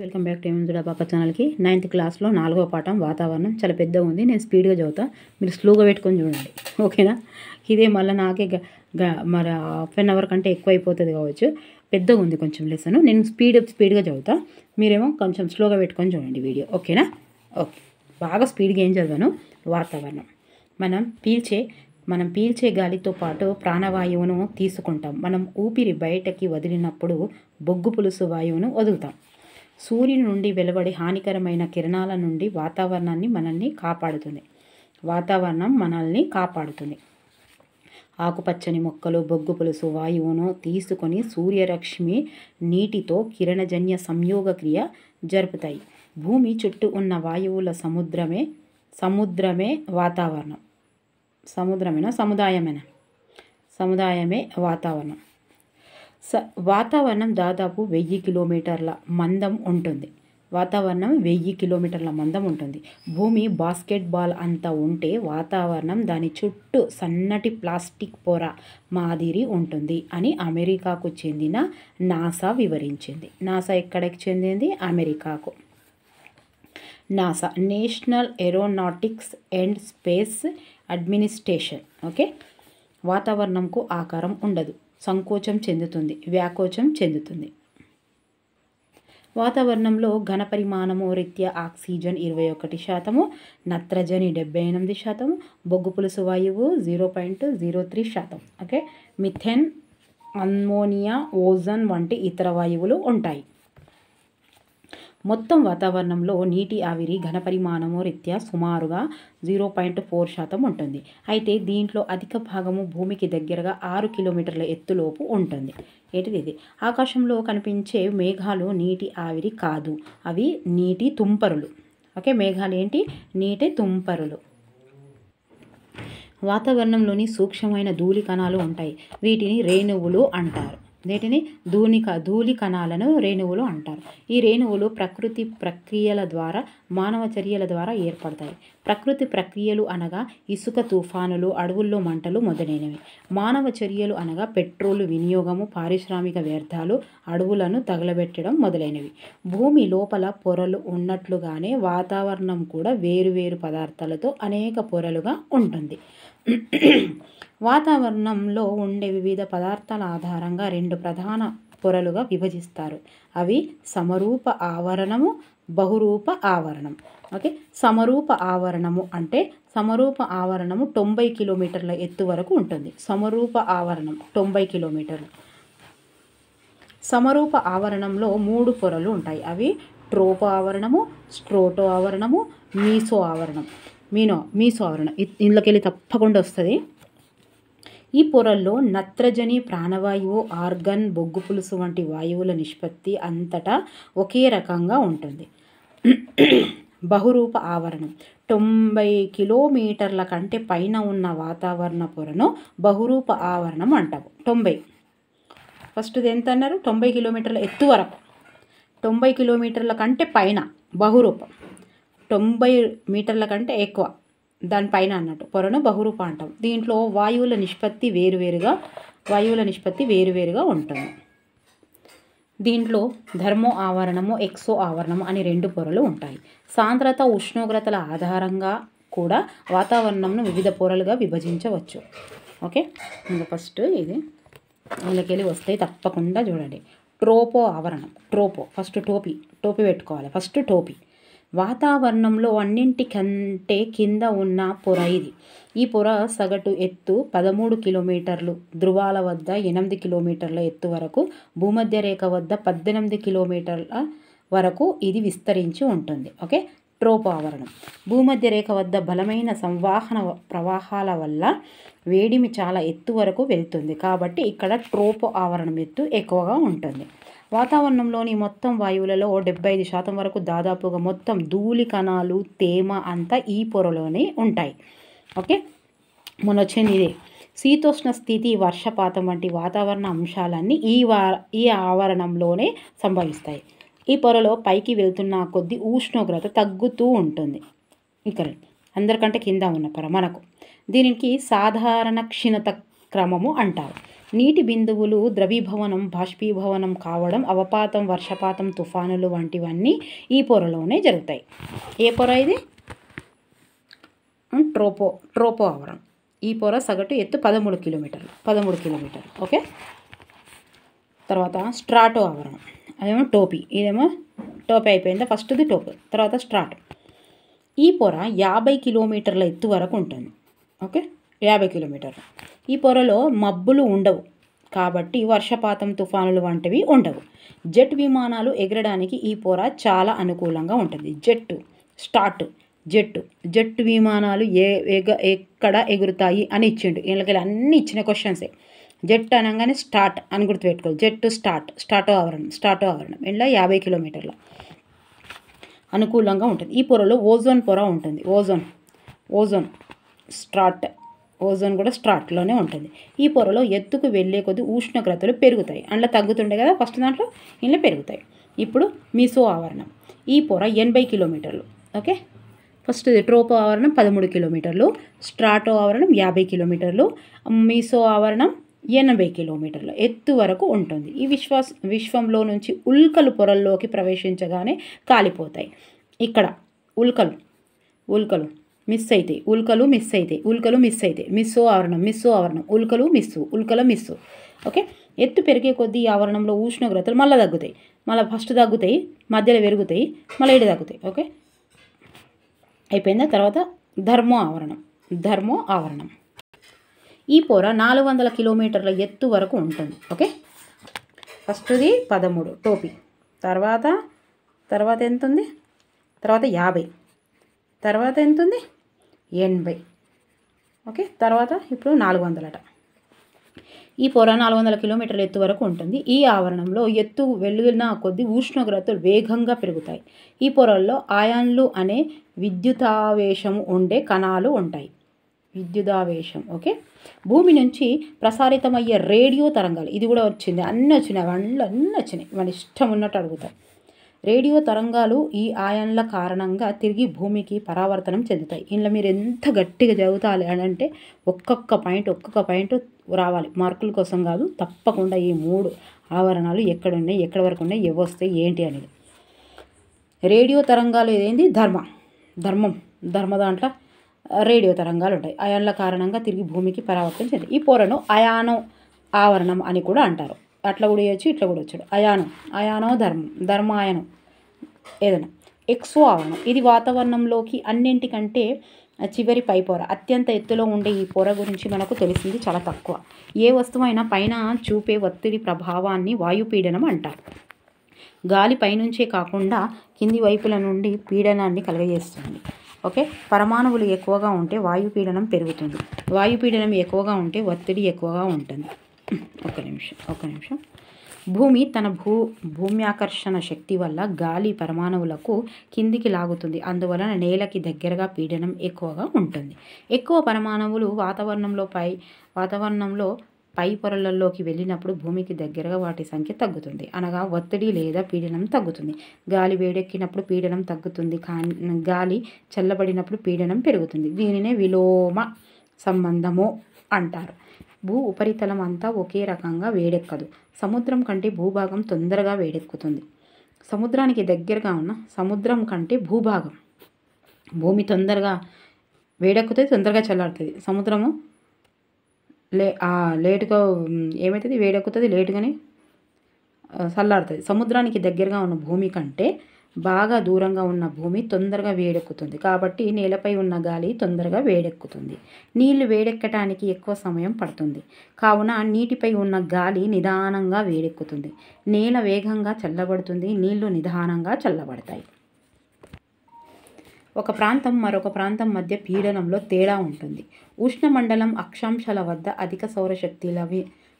Welcome back to ఏమంజుడా పాప ఛానల్కి. 9th క్లాస్లో 4వ పాఠం వాతావరణం. చాలా పెద్దగా ఉంది, నేను స్పీడ్గా చదువుతా, మీరు స్లోగా పెట్టుకొని చూడండి, ఓకేనా? ఇదే మళ్ళీ నాకే మరి హాఫ్ అన్ అవర్ కంటే ఎక్కువ అయిపోతుంది కావచ్చు, పెద్దగా ఉంది కొంచెం లెసన్. నేను స్పీడ్గా చదువుతా, మీరేమో కొంచెం స్లోగా పెట్టుకొని చూడండి వీడియో, ఓకేనా? ఓకే, బాగా స్పీడ్గా ఏం చదివాను. వాతావరణం, మనం పీల్చే గాలితో పాటు ప్రాణవాయువును తీసుకుంటాం. మనం ఊపిరి బయటకి వదిలినప్పుడు బొగ్గు పులుసు వాయువును వదులుతాం. సూర్యుని నుండి వెలువడే హానికరమైన కిరణాల నుండి వాతావరణం మనల్ని కాపాడుతుంది. ఆకుపచ్చని మొక్కలు బొగ్గు పులుసు వాయువును తీసుకొని సూర్యరశ్మి నీటితో కిరణజన్య సంయోగ క్రియ జరుపుతాయి. భూమి చుట్టూ ఉన్న వాయువుల సముద్రమే వాతావరణం. సముదాయమే వాతావరణం. వాతావరణం దాదాపు 1000 కిలోమీటర్ల మందం ఉంటుంది. భూమి బాస్కెట్బాల్ అంత ఉంటే వాతావరణం దాని చుట్టూ సన్నటి ప్లాస్టిక్ పొర మాదిరి ఉంటుంది అని అమెరికాకు చెందిన నాసా వివరించింది. నాసా ఎక్కడికి చెందింది? అమెరికాకు. NASA national aeronautics and space administration. Okay, వాతావరణంకు ఆకారం ఉండదు, సంకోచం చెందుతుంది, వ్యాకోచం చెందుతుంది. వాతావరణంలో ఘన పరిమాణము రీత్యా ఆక్సిజన్ 21%, నత్రజని 78%, బొగ్గు పులుసు వాయువు 0.03%, ఓకే, మిథేన్, అమ్మోనియా, ఓజోన్ వంటి ఇతర వాయువులు ఉంటాయి. మొత్తం వాతావరణంలో నీటి ఆవిరి ఘనపరిమాణము రీత్యా సుమారుగా 0.4% ఉంటుంది. అయితే దీంట్లో అధిక భాగము భూమికి దగ్గరగా 6 కిలోమీటర్ల ఎత్తులోపు ఉంటుంది. ఇది ఆకాశంలో కనిపించే మేఘాలు నీటి ఆవిరి కాదు, అవి నీటి తుంపరులు. ఓకే, మేఘాలు ఏంటి? నీటి తుంపరులు. వాతావరణంలోని సూక్ష్మమైన ధూళి కణాలు ఉంటాయి, వీటిని రేణువులు అంటారు. ధూళి కణాలను రేణువులు అంటారు. ఈ రేణువులు ప్రకృతి ప్రక్రియల ద్వారా, మానవ చర్యల ద్వారా ఏర్పడతాయి. ప్రకృతి ప్రక్రియలు అనగా ఇసుక తుఫానులు, అడవుల్లో మంటలు మొదలైనవి. మానవ చర్యలు అనగా పెట్రోలు వినియోగము, పారిశ్రామిక వ్యర్థాలు, అడవులను తగలబెట్టడం మొదలైనవి. భూమి లోపల పొరలు ఉన్నట్లుగానే వాతావరణం కూడా వేరువేరు పదార్థాలతో అనేక పొరలుగా ఉంటుంది. వాతావరణంలో ఉండే వివిధ పదార్థాల ఆధారంగా 2 ప్రధాన పొరలుగా విభజిస్తారు. అవి సమరూప ఆవరణము, బహురూప ఆవరణం. ఓకే, సమరూప ఆవరణము అంటే సమరూప ఆవరణము 90 కిలోమీటర్ల ఎత్తు వరకు ఉంటుంది. సమరూప ఆవరణం 90 కిలోమీటర్లు. సమరూప ఆవరణంలో 3 పొరలు ఉంటాయి. అవి ట్రోపో ఆవరణము, స్ట్రోటో ఆవరణము, మీసో ఆవరణం. ఇందులోకి వెళ్ళి తప్పకుండా వస్తుంది. ఈ పొరల్లో నత్రజని, ప్రాణవాయువు, ఆర్గాన్, బొగ్గు పులుసు వంటి వాయువుల నిష్పత్తి అంతటా ఒకే రకంగా ఉంటుంది. బహురూప ఆవరణం 90 కిలోమీటర్ల కంటే పైన ఉన్న వాతావరణ పొరను బహురూప ఆవరణం అంటాము. 90 ఫస్ట్ది ఎంత అన్నారు? 90 కిలోమీటర్ల ఎత్తు వరకు. 90 కిలోమీటర్ల కంటే పైన బహురూపం, 90 మీటర్ల కంటే ఎక్కువ దానిపైన అన్నట్టు పొరను బహురూప అంటాం. దీంట్లో వాయువుల నిష్పత్తి వేరువేరుగా ఉంటుంది. దీంట్లో ధర్మో ఆవరణము, ఎక్సో ఆవరణము అని 2 పొరలు ఉంటాయి. సాంద్రత, ఉష్ణోగ్రతల ఆధారంగా కూడా వాతావరణంను వివిధ పొరలుగా విభజించవచ్చు. ఓకే, ఇంకా ఫస్ట్ ఇది వీళ్ళకెళ్ళి వస్తాయి, తప్పకుండా చూడండి. ట్రోపో ఆవరణం. ఫస్ట్ టోపీ పెట్టుకోవాలి. ఫస్ట్ టోపీ వాతావరణంలో అన్నింటికంటే కింద ఉన్న పొర ఇది. ఈ పొర సగటు ఎత్తు 13 కిలోమీటర్లు, ధృవాల వద్ద 8 కిలోమీటర్ల ఎత్తు వరకు, భూమధ్య రేఖ వద్ద 18 కిలోమీటర్ల వరకు ఇది విస్తరించి ఉంటుంది. ఓకే, ట్రోపో ఆవరణం. భూమధ్య రేఖ వద్ద బలమైన సంవాహన ప్రవాహాల వల్ల వేడిమి చాలా ఎత్తు వరకు వెళ్తుంది, కాబట్టి ఇక్కడ ట్రోపో ఆవరణం ఎత్తు ఎక్కువగా ఉంటుంది. వాతావరణంలోని మొత్తం వాయువులలో 75% వరకు, దాదాపుగా మొత్తం ధూళి కణాలు, తేమ అంతా ఈ పొరలోనే ఉంటాయి. ఓకే, మొన్నొచ్చింది ఇదే. శీతోష్ణ స్థితి, వర్షపాతం వంటి వాతావరణ అంశాలన్నీ ఈ ఆవరణంలోనే సంభవిస్తాయి. ఈ పొరలో పైకి వెళ్తున్న కొద్దీ ఉష్ణోగ్రత తగ్గుతూ ఉంటుంది. ఇక్కడ అందరికంటే కింద ఉన్న పొర మనకు. దీనికి సాధారణ క్షీణత క్రమము అంటారు. నీటి బిందువులు ద్రవీభవనం, బాష్పీభవనం కావడం, అవపాతం, వర్షపాతం, తుఫానులు వంటివన్నీ ఈ పొరలోనే జరుగుతాయి. ఏ పొర ఇది? ట్రోపో ఆవరణం. ఈ పొర సగటు ఎత్తు 13 కిలోమీటర్లు. ఓకే. తర్వాత స్ట్రాటో ఆవరణం, అదేమో టోపీ. ఇదేమో టోపీ అయిపోయిందా, ఫస్ట్ది టోపీ, తర్వాత స్ట్రాటో. ఈ పొర 50 కిలోమీటర్ల ఎత్తు వరకు ఉంటుంది. ఓకే, 50 కిలోమీటర్లు. ఈ పొరలో మబ్బులు ఉండవు కాబట్టి వర్షపాతం, తుఫానులు వంటివి ఉండవు. జెట్ విమానాలు ఎగరడానికి ఈ పొర చాలా అనుకూలంగా ఉంటుంది. జెట్ విమానాలు ఎక్కడ ఎగురుతాయి అని ఇచ్చిండు. వీళ్ళకి అన్నీ ఇచ్చిన క్వశ్చన్సే. జెట్ అనగానే స్టార్ట్ అని గుర్తుపెట్టుకోవాలి. జెట్ స్టార్టో ఆవరణం ఇలా 50 కిలోమీటర్ల అనుకూలంగా ఉంటుంది. ఈ పొరలో ఓజోన్ పొర ఉంటుంది. ఓజోన్ కూడా స్ట్రాట్లోనే ఉంటుంది. ఈ పొరలో ఎత్తుకు వెళ్ళే కొద్ది ఉష్ణోగ్రతలు పెరుగుతాయి. అందులో తగ్గుతుండే కదా ఫస్ట్ దాంట్లో, ఇంట్లో పెరుగుతాయి. ఇప్పుడు మీసో ఆవరణం. ఈ పొర 80 కిలోమీటర్లు. ఓకే, ఫస్ట్ ట్రోపో ఆవరణం 13 కిలోమీటర్లు, స్ట్రాటో ఆవరణం 50 కిలోమీటర్లు, మీసో ఆవరణం 80 కిలోమీటర్ల ఎత్తు వరకు ఉంటుంది. ఈ విశ్వంలో నుంచి ఉల్కలు పొరల్లోకి ప్రవేశించగానే కాలిపోతాయి. ఇక్కడ ఉల్కలు మిస్ అయితే మిస్సో ఆవరణం, ఉల్కల మిస్సు. ఓకే, ఎత్తు పెరిగే కొద్దీ ఈ ఆవరణంలో ఉష్ణోగ్రతలు మళ్ళీ తగ్గుతాయి. మళ్ళీ ఫస్ట్ తగ్గుతాయి, మధ్యలో పెరుగుతాయి, మళ్ళీ ఇటు తగ్గుతాయి. ఓకే, అయిపోయిందా. తర్వాత ధర్మో ఆవరణం. ఈ పొర 400 కిలోమీటర్ల ఎత్తు వరకు ఉంటుంది. ఓకే, ఫస్ట్ది 13 టోపీ, తర్వాత ఎంత ఉంది, తర్వాత 50, తర్వాత ఎంత ఉంది 80. ఓకే, తర్వాత ఇప్పుడు 400 ఈ పొర 400 కిలోమీటర్ల ఎత్తు వరకు ఉంటుంది. ఈ ఆవరణంలో ఎత్తు వెలుగున కొద్ది ఉష్ణోగ్రతలు వేగంగా పెరుగుతాయి. ఈ పొరల్లో అయాన్లు అనే విద్యుదావేశం ఉండే కణాలు ఉంటాయి. ఓకే, భూమి నుంచి ప్రసారితమయ్యే రేడియో తరంగాలు, ఇది కూడా వచ్చింది, అన్నీ వచ్చినాయి, మన ఇష్టం ఉన్నట్టు అడుగుతాయి. రేడియో తరంగాలు ఈ అయాన్ల కారణంగా తిరిగి భూమికి పరావర్తనం చెందుతాయి. ఇందులో మీరు ఎంత గట్టిగా చదువుతాలి అని అంటే ఒక్కొక్క పాయింట్ రావాలి, మార్కుల కోసం కాదు, తప్పకుండా ఈ 3 ఆవరణాలు ఎక్కడున్నాయి, ఎక్కడి వరకు ఉన్నాయి, ఎవి వస్తాయి, ఏంటి అనేది. రేడియో తరంగాలు ఏంది, ధర్మ దాంట్లో రేడియో తరంగాలు ఉంటాయి. అయాన్ల కారణంగా తిరిగి భూమికి పరావర్తనం చెందుతాయి. ఈ పొరను అయానో ఆవరణం అని కూడా అంటారు. అట్లా కూడా వేయచ్చు, ఇట్లా కూడా వచ్చాడు. అయానో ధర్మాయనం ఏదైనా. ఎక్సో ఆవరణం, ఇది వాతావరణంలోకి అన్నింటికంటే చివరి పై పొర. అత్యంత ఎత్తులో ఉండే ఈ పొర గురించి మనకు తెలిసింది చాలా తక్కువ. ఏ వస్తువైనా పైన చూపే ఒత్తిడి ప్రభావాన్ని వాయుపీడనం అంటారు. గాలి పైనుంచే కాకుండా కింది వైపుల నుండి పీడనాన్ని కలుగజేస్తుంది. ఓకే, పరమాణువులు ఎక్కువగా ఉంటే వాయుపీడనం పెరుగుతుంది. వాయుపీడనం ఎక్కువగా ఉంటే ఒత్తిడి ఎక్కువగా ఉంటుంది. ఒక్క నిమిషం. భూమి తన భూమ్యాకర్షణ శక్తి వల్ల గాలి పరమాణువులకు కిందికి లాగుతుంది. అందువలన నేలకి దగ్గరగా పీడనం ఎక్కువగా ఉంటుంది. ఎక్కువ పరమాణువులు వాతావరణంలో పై పొరలలోకి వెళ్ళినప్పుడు భూమికి దగ్గరగా వాటి సంఖ్య తగ్గుతుంది. అనగా ఒత్తిడి లేదా పీడనం తగ్గుతుంది. గాలి వేడెక్కినప్పుడు పీడనం తగ్గుతుంది, గాలి చల్లబడినప్పుడు పీడనం పెరుగుతుంది. దీనినే విలోమ సంబంధము అంటారు. భూ ఉపరితలం అంతా ఒకే రకంగా వేడెక్కదు. సముద్రం కంటే భూభాగం తొందరగా వేడెక్కుతుంది. సముద్రానికి దగ్గరగా ఉన్న సముద్రం కంటే భూమి తొందరగా వేడెక్కుతుంది, తొందరగా చల్లారుతుంది. సముద్రము లేటుగా ఏమవుతుంది, వేడెక్కుతుంది, లేటుగానే చల్లారుతుంది. సముద్రానికి దగ్గరగా ఉన్న భూమి కంటే బాగా దూరంగా ఉన్న భూమి తొందరగా వేడెక్కుతుంది. కాబట్టి నేలపై ఉన్న గాలి తొందరగా వేడెక్కుతుంది. నీళ్లు వేడెక్కటానికి ఎక్కువ సమయం పడుతుంది. కావున నీటిపై ఉన్న గాలి నిదానంగా వేడెక్కుతుంది. నేల వేగంగా చల్లబడుతుంది, నీళ్లు నిదానంగా చల్లబడతాయి. ఒక ప్రాంతం మరొక ప్రాంతం మధ్య పీడనంలో తేడా ఉంటుంది. ఉష్ణమండలం అక్షాంశాల వద్ద అధిక సౌరశక్తి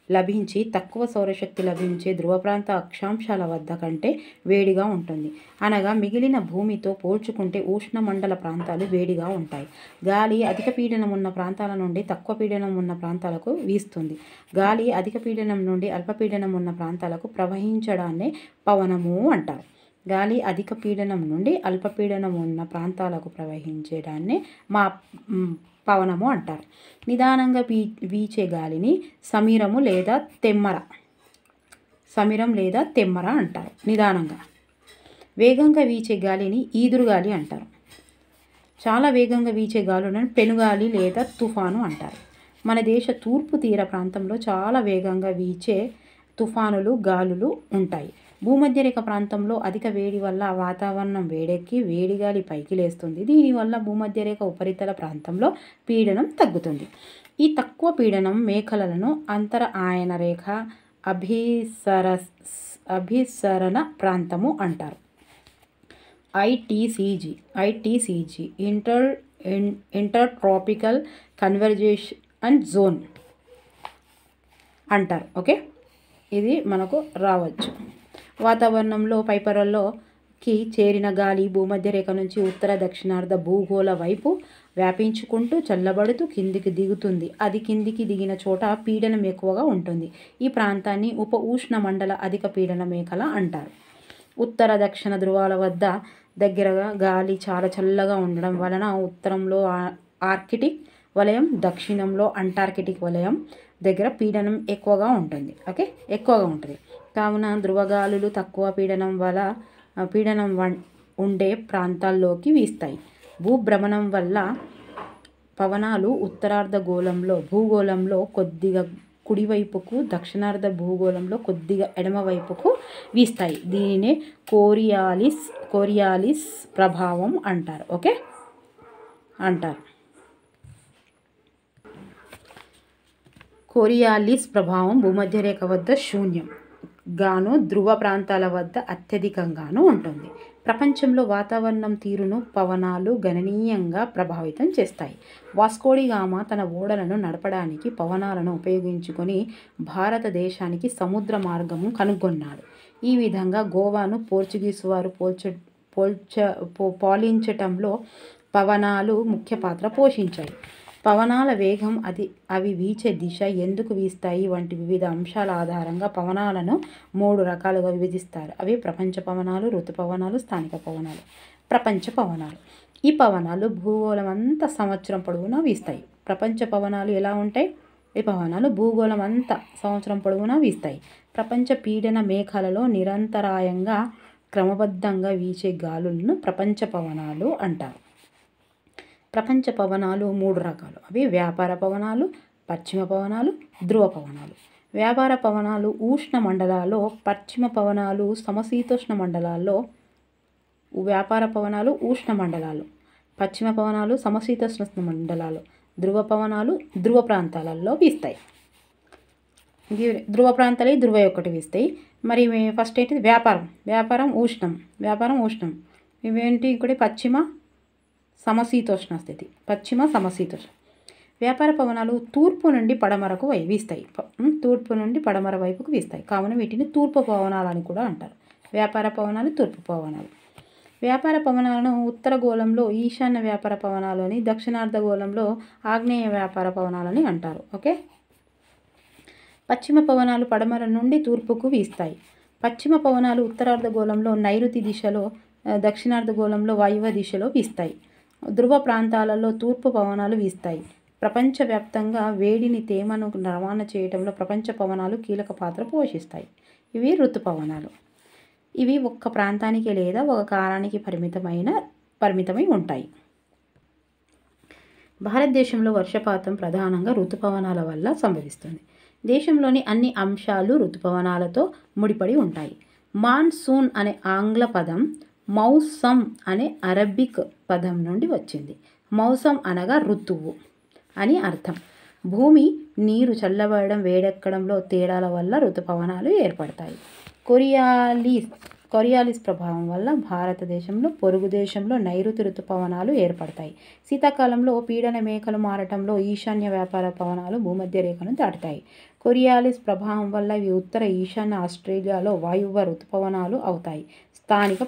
లభించి తక్కువ సౌరశక్తి లభించే ధ్రువ ప్రాంత అక్షాంశాల వద్ద కంటే వేడిగా ఉంటుంది. అనగా మిగిలిన భూమితో పోల్చుకుంటే ఉష్ణమండల ప్రాంతాలు వేడిగా ఉంటాయి. గాలి అధిక పీడనం ఉన్న ప్రాంతాల నుండి తక్కువ పీడనం ఉన్న ప్రాంతాలకు వీస్తుంది. గాలి అధిక పీడనం నుండి అల్పపీడనం ఉన్న ప్రాంతాలకు ప్రవహించడాన్నే పవనము అంటారు. గాలి అధిక పీడనం నుండి అల్పపీడనం ఉన్న ప్రాంతాలకు ప్రవహించేదాన్ని పవనము అంటారు. నిదానంగా వీచే గాలిని సమిరం లేదా తెమ్మర అంటారు. నిదానంగా వేగంగా వీచే గాలిని ఈదురుగాలి అంటారు. చాలా వేగంగా వీచే గాలులను పెనుగాలి లేదా తుఫాను అంటారు. మన దేశ తూర్పు తీర ప్రాంతంలో చాలా వేగంగా వీచే తుఫానులు గాలులు ఉంటాయి. భూమధ్యరేఖ ప్రాంతంలో అధిక వేడి వల్ల వాతావరణం వేడెక్కి వేడిగాలి పైకి లేస్తుంది. దీనివల్ల భూమధ్యరేఖ ఉపరితల ప్రాంతంలో పీడనం తగ్గుతుంది. ఈ తక్కువ పీడనం మేఖలను అంతర ఆయన రేఖ అభిసరణ ప్రాంతము అంటారు. ITCG inter tropical conversation zone అంటారు. ఓకే, ఇది మనకు రావచ్చు. వాతావరణంలో పైపొరల్లోకి చేరిన గాలి భూమధ్యరేఖ నుంచి ఉత్తర దక్షిణార్ధ భూగోళ వైపు వ్యాపించుకుంటూ చల్లబడుతూ కిందికి దిగుతుంది. అది కిందికి దిగిన చోట పీడనం ఎక్కువగా ఉంటుంది. ఈ ప్రాంతాన్ని ఉప ఉష్ణమండల అధిక పీడన మేఖల అంటారు. ఉత్తర దక్షిణ ధృవాల వద్ద దగ్గరగా గాలి చాలా చల్లగా ఉండడం వలన ఉత్తరంలో ఆర్కిటిక్ వలయం, దక్షిణంలో అంటార్కిటిక్ వలయం దగ్గర పీడనం ఎక్కువగా ఉంటుంది. కావున ధృవగాలులు తక్కువ పీడనం ఉండే ప్రాంతాల్లోకి వీస్తాయి. భూభ్రమణం వల్ల పవనాలు ఉత్తరార్ధ భూగోళంలో కొద్దిగా కుడివైపుకు, దక్షిణార్ధ భూగోళంలో కొద్దిగా ఎడమవైపుకు వీస్తాయి. దీనినే కోరియాలిస్ ప్రభావం అంటారు. కోరియాలిస్ ప్రభావం భూమధ్యరేఖ వద్ద శూన్యం గాను, ధృవ ప్రాంతాల వద్ద అత్యధికంగాను ఉంటుంది. ప్రపంచంలో వాతావరణం తీరును పవనాలు గణనీయంగా ప్రభావితం చేస్తాయి. వాస్కోడి గామా తన ఓడలను నడపడానికి పవనాలను ఉపయోగించుకొని భారతదేశానికి సముద్ర మార్గము కనుగొన్నాడు. ఈ విధంగా గోవాను పోర్చుగీసు వారు పాలించటంలో పవనాలు ముఖ్య పాత్ర పోషించాయి. పవనాల వేగం, అవి వీచే దిశ, ఎందుకు వీస్తాయి వంటి వివిధ అంశాల ఆధారంగా పవనాలను 3 రకాలుగా విభజిస్తారు. అవి ప్రపంచ పవనాలు, ఋతుపవనాలు, స్థానిక పవనాలు. ప్రపంచ పవనాలు. ఈ పవనాలు భూగోళం అంతా సంవత్సరం పొడవునా వీస్తాయి. ప్రపంచ పవనాలు ఎలా ఉంటాయి? ఈ పవనాలు భూగోళం అంతా సంవత్సరం పొడవునా వీస్తాయి. ప్రపంచ పీడన మేఖలలో నిరంతరాయంగా క్రమబద్ధంగా వీచే గాలులను ప్రపంచ పవనాలు అంటారు. ప్రపంచ పవనాలు 3 రకాలు. అవి వ్యాపార పవనాలు, పశ్చిమ పవనాలు, ధ్రువ పవనాలు. వ్యాపార పవనాలు ఉష్ణ మండలాల్లో, పశ్చిమ పవనాలు సమశీతోష్ణ మండలాల్లో. వ్యాపార పవనాలు ఉష్ణ మండలాలు, పశ్చిమ పవనాలు సమశీతోష్ణ మండలాలు. ధ్రువ పవనాలు ధ్రువ ప్రాంతాలలో వీస్తాయి. ధ్రువ ప్రాంతాలు ధ్రువ ఒకటి వీస్తాయి. మరి ఫస్ట్ ఏంటిది? వ్యాపారం ఉష్ణం. ఇవేంటి? ఇంకోటి పశ్చిమ సమశీతోష్ణ స్థితి. వ్యాపార పవనాలు తూర్పు నుండి పడమరకు వీస్తాయి. వైపుకు వీస్తాయి. కావున వీటిని తూర్పు పవనాలని కూడా అంటారు. వ్యాపార పవనాలు తూర్పు పవనాలు. వ్యాపార పవనాలను ఉత్తర గోళంలో ఈశాన్య వ్యాపార పవనాలు అని, దక్షిణార్ధ గోళంలో ఆగ్నేయ వ్యాపార పవనాలని అంటారు. పశ్చిమ పవనాలు పడమర నుండి తూర్పుకు వీస్తాయి. పశ్చిమ పవనాలు ఉత్తరార్ధ గోళంలో నైరుతి దిశలో, దక్షిణార్ధ గోళంలో వాయువ్య దిశలో వీస్తాయి. ధ్రువ ప్రాంతాలలో తూర్పు పవనాలు వీస్తాయి. ప్రపంచవ్యాప్తంగా వేడిని, తేమను రవాణా చేయడంలో ప్రపంచ పవనాలు కీలక పాత్ర పోషిస్తాయి. ఇవి ఋతుపవనాలు. ఇవి ఒక్క ప్రాంతానికి లేదా ఒక కాలానికి పరిమితమై ఉంటాయి. భారతదేశంలో వర్షపాతం ప్రధానంగా ఋతుపవనాల వల్ల సంభవిస్తుంది. దేశంలోని అన్ని అంశాలు ఋతుపవనాలతో ముడిపడి ఉంటాయి. మాన్సూన్ అనే ఆంగ్ల పదం మౌసమ్ అనే అరబిక్ పదం నుండి వచ్చింది. మౌసమ్ అనగా ఋతువు అని అర్థం. భూమి నీరు చల్లబడడం, వేడెక్కడంలో తేడాల వల్ల ఋతుపవనాలు ఏర్పడతాయి. కోరియాలిస్ ప్రభావం వల్ల భారతదేశంలో, పొరుగు దేశంలో నైరుతి ఋతుపవనాలు ఏర్పడతాయి. శీతాకాలంలో పీడన మేఖలు మారటంలో ఈశాన్య వ్యాపార పవనాలు భూమధ్య రేఖను దాటుతాయి. కోరియాలిస్ ప్రభావం వల్ల ఇవి ఉత్తర ఈశాన్య ఆస్ట్రేలియాలో వాయువ్య ఋతుపవనాలు అవుతాయి. స్థానిక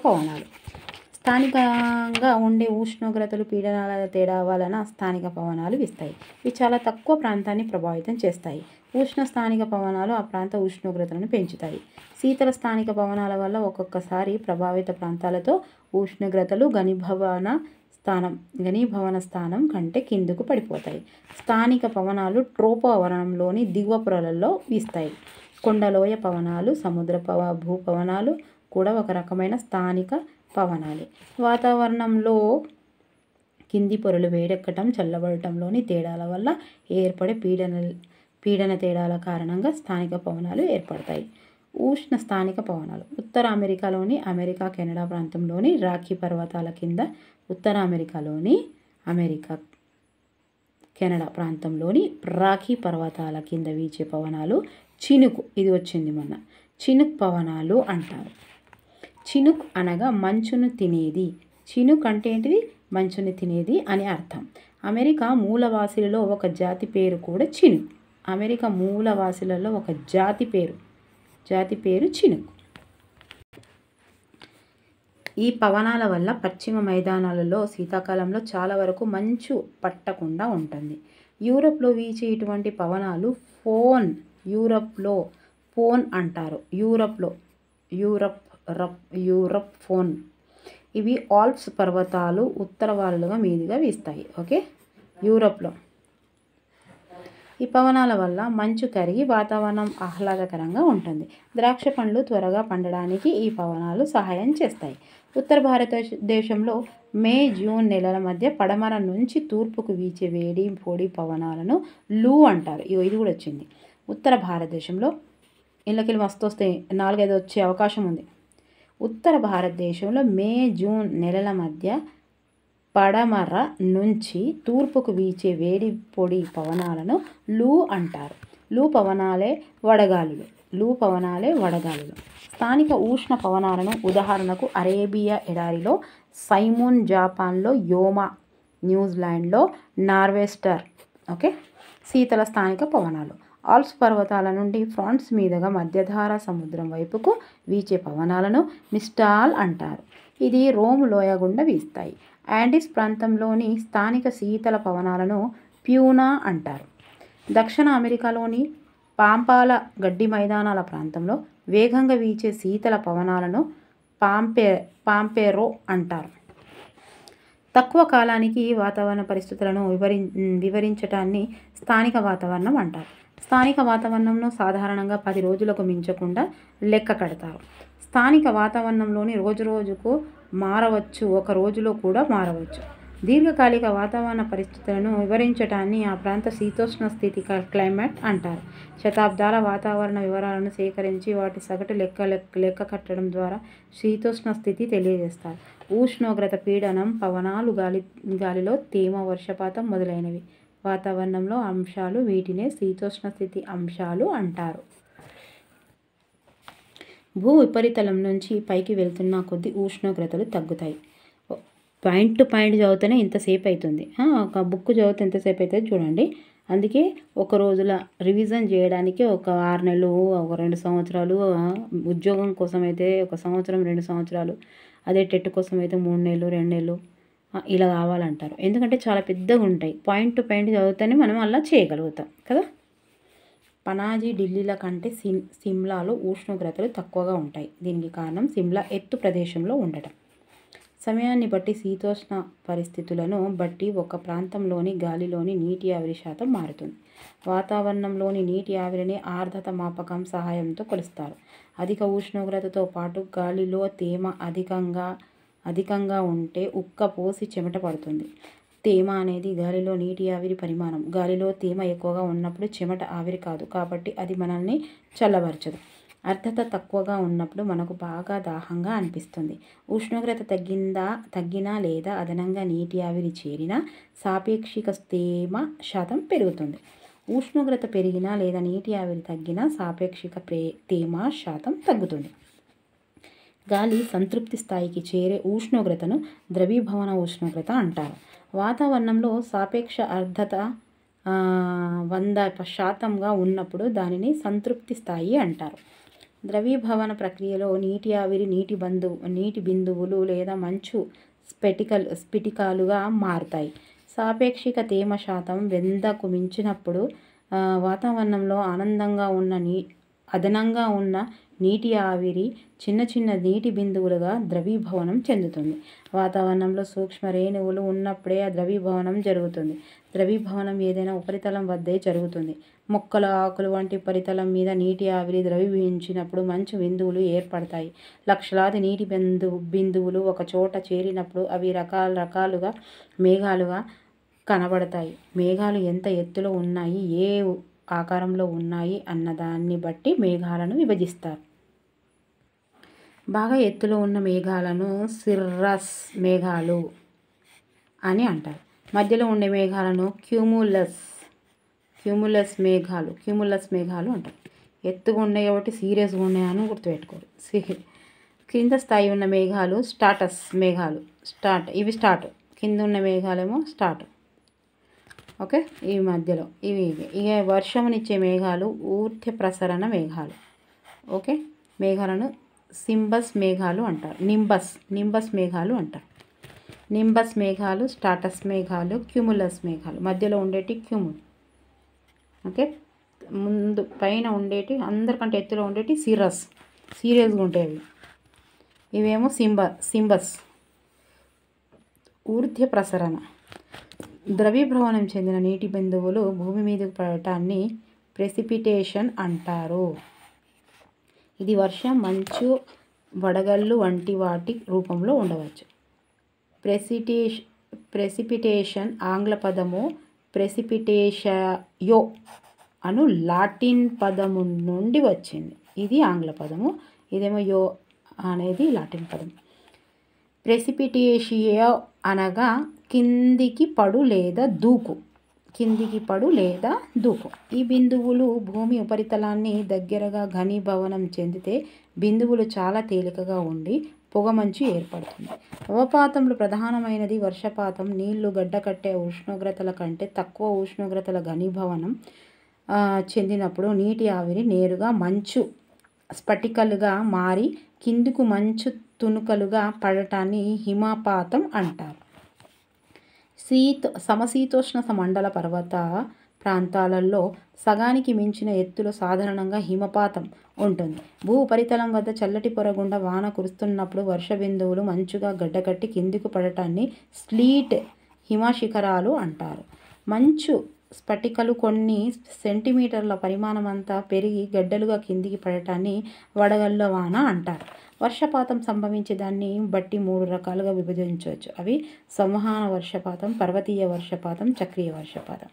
స్థానికంగా ఉండే ఉష్ణోగ్రతలు పీడనాల తేడా వలన స్థానిక పవనాలు వీస్తాయి. ఇవి చాలా తక్కువ ప్రాంతాన్ని ప్రభావితం చేస్తాయి. ఉష్ణ స్థానిక పవనాలు ఆ ప్రాంత ఉష్ణోగ్రతలను పెంచుతాయి. శీతల స్థానిక పవనాల వల్ల ఒక్కొక్కసారి ప్రభావిత ప్రాంతాలతో ఉష్ణోగ్రతలు ఘనీభవన స్థానం కంటే కిందకు పడిపోతాయి. స్థానిక పవనాలు ట్రోపోవరణంలోని దిగువ పొరలలో వీస్తాయి. కొండలోయ పవనాలు, సముద్ర భూపవనాలు కూడా ఒక రకమైన స్థానిక పవనాలే. వాతావరణంలో కింది పొరలు వేడెక్కటం, చల్లబడటంలోని తేడాల వల్ల ఏర్పడే పీడన తేడాల కారణంగా స్థానిక పవనాలు ఏర్పడతాయి. ఉష్ణ స్థానిక పవనాలు ఉత్తర అమెరికాలోని కెనడా ప్రాంతంలోని రాఖీ పర్వతాల కింద, ఉత్తర అమెరికాలోని కెనడా ప్రాంతంలోని రాఖీ పర్వతాల కింద వీచే పవనాలు చినుకు, ఇది వచ్చింది మొన్న, చినుక్ పవనాలు అంటారు. చినుక్ అనగా మంచును తినేది. చినుక్ అంటే ఏంటిది? మంచుని తినేది అని అర్థం. అమెరికా మూలవాసులలో ఒక జాతి పేరు కూడా చినుక్. అమెరికా మూలవాసులలో ఒక జాతి పేరు చినుక్. ఈ పవనాల వల్ల పశ్చిమ మైదానాలలో శీతాకాలంలో చాలా వరకు మంచు పట్టకుండా ఉంటుంది. యూరప్లో వీచే ఇటువంటి పవనాలు యూరప్లో ఫోన్ అంటారు. Europe phone. ఇవి ఆల్ప్స్ పర్వతాలు ఉత్తర వాలుగా మీదుగా వీస్తాయి. ఓకే, యూరప్లో. ఈ పవనాల వల్ల మంచు కరిగి వాతావరణం ఆహ్లాదకరంగా ఉంటుంది. ద్రాక్ష పండ్లు త్వరగా పండడానికి ఈ పవనాలు సహాయం చేస్తాయి. ఉత్తర భారతదేశంలో మే, జూన్ నెలల మధ్య పడమర నుంచి తూర్పుకు వీచే వేడి పొడి పవనాలను లూ అంటారు. ఇది కూడా వచ్చింది. ఉత్తర భారతదేశంలో ఇళ్ళకి మస్తు వస్తాయి, 4-5 వచ్చే అవకాశం ఉంది. ఉత్తర భారతదేశంలో మే, జూన్ నెలల మధ్య పడమర నుంచి తూర్పుకు వీచే వేడి పొడి పవనాలను లూ అంటారు. లూ పవనాలే వడగాలులు. స్థానిక ఉష్ణ పవనాలను ఉదాహరణకు అరేబియా ఎడారిలో సైమూన్, జపాన్లో యోమా, న్యూజిలాండ్లో నార్వెస్టర్. ఓకే, శీతల స్థానిక పవనాలు ఆల్ప్స్ పర్వతాల నుండి ఫ్రాన్స్ మీదుగా మధ్యధరా సముద్రం వైపుకు వీచే పవనాలను మిస్టాల్ అంటారు. ఇది రోమ్ లోయ గుండా వీస్తాయి. యాండీస్ ప్రాంతంలోని స్థానిక శీతల పవనాలను ప్యూనా అంటారు. దక్షిణ అమెరికాలోని పాంపాల గడ్డి మైదానాల ప్రాంతంలో వేగంగా వీచే శీతల పవనాలను పాంపెరో అంటారు. తక్కువ కాలానికి వాతావరణ పరిస్థితులను వివరించటాన్ని స్థానిక వాతావరణం అంటారు. స్థానిక వాతావరణంను సాధారణంగా 10 రోజులకు మించకుండా లెక్క కడతారు. స్థానిక వాతావరణంలోని రోజుకు మారవచ్చు, ఒక రోజులో కూడా మారవచ్చు. దీర్ఘకాలిక వాతావరణ పరిస్థితులను వివరించటాన్ని ఆ ప్రాంత శీతోష్ణ స్థితి క్లైమేట్ అంటారు. శతాబ్దాల వాతావరణ వివరాలను సేకరించి వాటి సగటు లెక్క కట్టడం ద్వారా శీతోష్ణ స్థితి తెలియజేస్తారు. ఉష్ణోగ్రత, పీడనం, పవనాలు, గాలిలో తేమ, వర్షపాతం మొదలైనవి వాతావరణంలో అంశాలు. వీటినే శీతోష్ణ స్థితి అంశాలు అంటారు. భూ ఉపరితలం నుంచి పైకి వెళ్తున్న కొద్దీ ఉష్ణోగ్రతలు తగ్గుతాయి. పాయింట్ టు పాయింట్ చదివితేనే ఇంతసేపు అవుతుంది. ఒక బుక్ చదివితే ఎంతసేపు అవుతుంది చూడండి. అందుకే ఒక రోజుల రివిజన్ చేయడానికి ఒక 6 నెలలు, ఒక 2 సంవత్సరాలు, ఉద్యోగం కోసం అయితే 1 సంవత్సరం 2 సంవత్సరాలు, అదే టెట్ కోసం అయితే 3 నెలలు 2 నెలలు ఇలా కావాలంటారు. ఎందుకంటే చాలా పెద్దగా ఉంటాయి. పాయింట్ టు పాయింట్ చదివితేనే మనం అలా చేయగలుగుతాం కదా. పనాజీ ఢిల్లీల కంటే సిమ్లాలో ఉష్ణోగ్రతలు తక్కువగా ఉంటాయి. దీనికి కారణం సిమ్లా ఎత్తు ప్రదేశంలో ఉండటం. సమయాన్ని బట్టి, శీతోష్ణ పరిస్థితులను బట్టి ఒక ప్రాంతంలోని గాలిలోని నీటి ఆవిరి శాతం మారుతుంది. వాతావరణంలోని నీటి ఆవిరిని ఆర్ద్రత మాపకం సహాయంతో కొలుస్తారు. అధిక ఉష్ణోగ్రతతో పాటు గాలిలో తేమ అధికంగా ఉంటే ఉక్క పోసి చెమట పడుతుంది. తేమ అనేది గాలిలో నీటి ఆవిరి పరిమాణం. గాలిలో తేమ ఎక్కువగా ఉన్నప్పుడు చెమట ఆవిరి కాదు, కాబట్టి అది మనల్ని చల్లబరచదు. ఆర్ద్రత తక్కువగా ఉన్నప్పుడు మనకు బాగా దాహంగా అనిపిస్తుంది. ఉష్ణోగ్రత తగ్గినా లేదా అదనంగా నీటి ఆవిరి చేరినా సాపేక్షిక తేమ శాతం పెరుగుతుంది. ఉష్ణోగ్రత పెరిగినా లేదా నీటి ఆవిరి తగ్గినా సాపేక్షిక తేమ శాతం తగ్గుతుంది. గాలి సంతృప్తి స్థాయికి చేరే ఉష్ణోగ్రతను ద్రవీభవన ఉష్ణోగ్రత అంటారు. వాతావరణంలో సాపేక్ష ఆర్ద్రత 100% ఉన్నప్పుడు దానిని సంతృప్తి స్థాయి అంటారు. ద్రవీభవన ప్రక్రియలో నీటి ఆవిరి నీటి బిందువులు లేదా మంచు స్ఫటికాలుగా మారుతాయి. సాపేక్షిక తేమ శాతం 100కు మించినప్పుడు వాతావరణంలో అదనంగా ఉన్న నీటి ఆవిరి చిన్న చిన్న నీటి బిందువులుగా ద్రవీభవనం చెందుతుంది. వాతావరణంలో సూక్ష్మ రేణువులు ఉన్నప్పుడే ఆ ద్రవీభవనం జరుగుతుంది. ద్రవీభవనం ఏదైనా ఉపరితలం వద్దే జరుగుతుంది. మొక్కల ఆకులు వంటి ఉపరితలం మీద నీటి ఆవిరి ద్రవీభవించినప్పుడు మంచు బిందువులు ఏర్పడతాయి. లక్షలాది నీటి బిందువులు ఒక చోట చేరినప్పుడు అవి రకాలుగా మేఘాలుగా కనబడతాయి. మేఘాలు ఎంత ఎత్తులో ఉన్నాయి, ఏ ఆకారంలో ఉన్నాయి అన్నదాన్ని బట్టి మేఘాలను విభజిస్తారు. బాగా ఎత్తులో ఉన్న మేఘాలను సిర్రస్ మేఘాలు అని అంటారు. మధ్యలో ఉండే మేఘాలను క్యూములస్ మేఘాలు అంటారు. ఎత్తుగా ఉన్నాయి కాబట్టి సీరియస్గా ఉన్నాయని గుర్తుపెట్టుకోరు. కింద స్థాయి ఉన్న మేఘాలు స్టాటస్ మేఘాలు. ఇవి స్టార్ట్, కింద ఉన్న మేఘాలేమో స్టార్ట్. ఓకే, ఈ మధ్యలో ఇవి ఇక వర్షమునిచ్చే మేఘాలు ఊర్ధ్వ ప్రసరణ మేఘాలు. ఓకే, మేఘాలను నింబస్ మేఘాలు అంటారు. నింబస్ మేఘాలు అంటారు. నింబస్ మేఘాలు, స్టాటస్ మేఘాలు, క్యూములస్ మేఘాలు. మధ్యలో ఉండేటి క్యూముల్. ఓకే, ముందు పైన ఉండేటి అందరికంటే ఎత్తులో ఉండేటి సీరియస్గా ఉంటాయి. ఇవేమో సింబస్ ఊర్ధ్వ ప్రసరణ. ద్రవీభవనం చెందిన నీటి బిందువులు భూమి మీదకు పడటాన్ని ప్రెసిపిటేషన్ అంటారు. ఇది వర్షం, మంచు, వడగళ్ళు వంటి వాటి రూపంలో ఉండవచ్చు. ప్రెసిపిటేషన్ ఆంగ్ల పదము ప్రెసిపిటేషయో అను లాటిన్ పదము నుండి వచ్చింది. ఇది ఆంగ్ల పదము, ఇదేమో యో అనేది లాటిన్ పదం. ప్రెసిపిటేషియో అనగా కిందికి పడు లేదా దూకు. ఈ బిందువులు భూమి ఉపరితలాన్ని దగ్గరగా ఘనీభవనం చెందితే బిందువులు చాలా తేలికగా ఉండి పొగమంచు ఏర్పడుతుంది. అవపాతంలో ప్రధానమైనది వర్షపాతం. నీళ్లు గడ్డకట్టే ఉష్ణోగ్రతల కంటే తక్కువ ఉష్ణోగ్రతల ఘనీభవనం చెందినప్పుడు నీటి ఆవిరి నేరుగా మంచు స్ఫటికాలుగా మారి కిందకు మంచు తునుకలుగా పడటాన్ని హిమపాతం అంటారు. సమశీతోష్ణ మండల పర్వత ప్రాంతాలలో సగానికి మించిన ఎత్తులో సాధారణంగా హిమపాతం ఉంటుంది. భూ ఉపరితలం వద్ద చల్లటి పొర గుండా వాన కురుస్తున్నప్పుడు వర్ష బిందువులు మంచుగా గడ్డకట్టి కిందికి పడటాన్ని స్లీట్ హిమశిఖరాలు అంటారు. మంచు స్ఫటికాలు కొన్ని సెంటీమీటర్ల పరిమాణమంతా పెరిగి గడ్డలుగా కిందికి పడటాన్ని వడగళ్ళ వాన అంటారు. వర్షపాతం సంభవించే దాన్ని బట్టి 3 రకాలుగా విభజించవచ్చు. అవి సంవహన వర్షపాతం, పర్వతీయ వర్షపాతం, చక్రీయ వర్షపాతం.